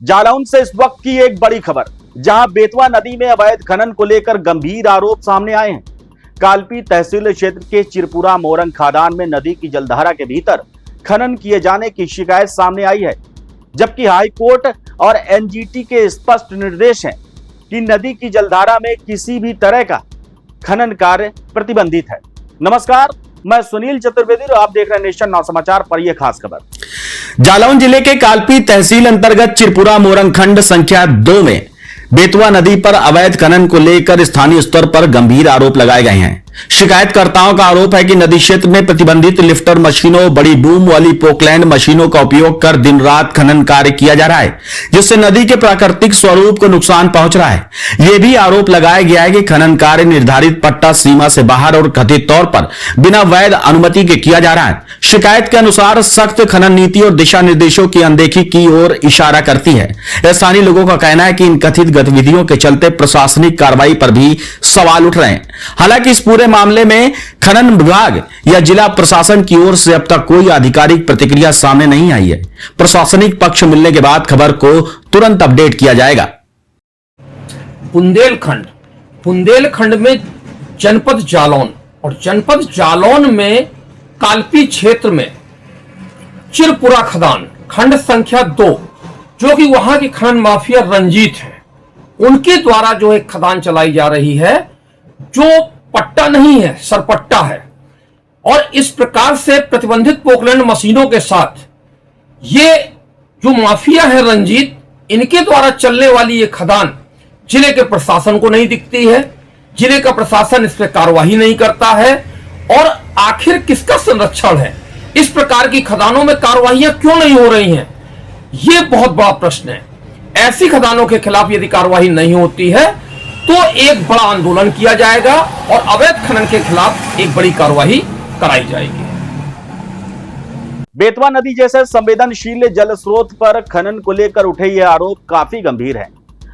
जालौन से इस वक्त की एक बड़ी खबर, जहां बेतवा नदी में अवैध खनन को लेकर गंभीर आरोप सामने आए हैं। कालपी तहसील क्षेत्र के चिरपुरा मोरंग खादान में नदी की जलधारा के भीतर खनन किए जाने की शिकायत सामने आई है, जबकि हाईकोर्ट और एनजीटी के स्पष्ट निर्देश हैं कि नदी की जलधारा में किसी भी तरह का खनन कार्य प्रतिबंधित है। नमस्कार, मैं सुनील चतुर्वेदी और आप देख रहे हैं नेशन नाउ समाचार पर यह खास खबर। जालौन जिले के कालपी तहसील अंतर्गत चिरपुरा मोरंग खंड संख्या 2 में बेतवा नदी पर अवैध खनन को लेकर स्थानीय स्तर पर गंभीर आरोप लगाए गए हैं। शिकायतकर्ताओं का आरोप है कि नदी क्षेत्र में प्रतिबंधित लिफ्टर मशीनों, बड़ी बूम वाली पोकलैंड मशीनों का उपयोग कर दिन रात खनन कार्य किया जा रहा है, जिससे नदी के प्राकृतिक स्वरूप को नुकसान पहुंच रहा है। यह भी आरोप लगाया गया है कि खनन कार्य निर्धारित पट्टा सीमा से बाहर और कथित तौर पर बिना वैध अनुमति के किया जा रहा है। शिकायत के अनुसार सख्त खनन नीति और दिशा निर्देशों की अनदेखी की ओर इशारा करती है। स्थानीय लोगों का कहना है कि इन कथित गतिविधियों के चलते प्रशासनिक कार्रवाई पर भी सवाल उठ रहे हैं। हालांकि इस पूरे मामले में खनन विभाग या जिला प्रशासन की ओर से अब तक कोई आधिकारिक प्रतिक्रिया सामने नहीं आई है। प्रशासनिक पक्ष मिलने के बाद खबर को तुरंत अपडेट किया जाएगा। बुंदेलखंड में जनपद जालौन और जनपद जालौन में कालपी क्षेत्र में चिरपुरा खदान खंड संख्या 2, जो कि वहां की खनन माफिया रंजीत है, उनके द्वारा जो एक खदान चलाई जा रही है, जो पट्टा नहीं है, सरपट्टा है। और इस प्रकार से प्रतिबंधित पोकलैंड मशीनों के साथ ये जो माफिया है रंजीत, इनके द्वारा चलने वाली ये खदान जिले के प्रशासन को नहीं दिखती है। जिले का प्रशासन इस पर कार्रवाई नहीं करता है। और आखिर किसका संरक्षण है? इस प्रकार की खदानों में कार्रवाइयां क्यों नहीं हो रही हैं? ये बहुत बड़ा प्रश्न है। ऐसी खदानों के खिलाफ यदि कार्रवाई नहीं होती है तो एक बड़ा आंदोलन किया जाएगा और अवैध खनन के खिलाफ एक बड़ी कार्रवाई कराई जाएगी। बेतवा नदी जैसे संवेदनशील जल स्रोत पर खनन को लेकर उठे ये आरोप काफी गंभीर है।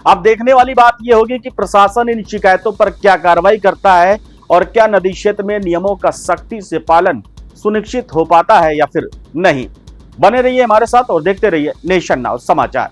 अब देखने वाली बात यह होगी कि प्रशासन इन शिकायतों पर क्या कार्रवाई करता है और क्या नदी क्षेत्र में नियमों का सख्ती से पालन सुनिश्चित हो पाता है या फिर नहीं। बने रहिए हमारे साथ और देखते रहिए नेशन नाउ समाचार।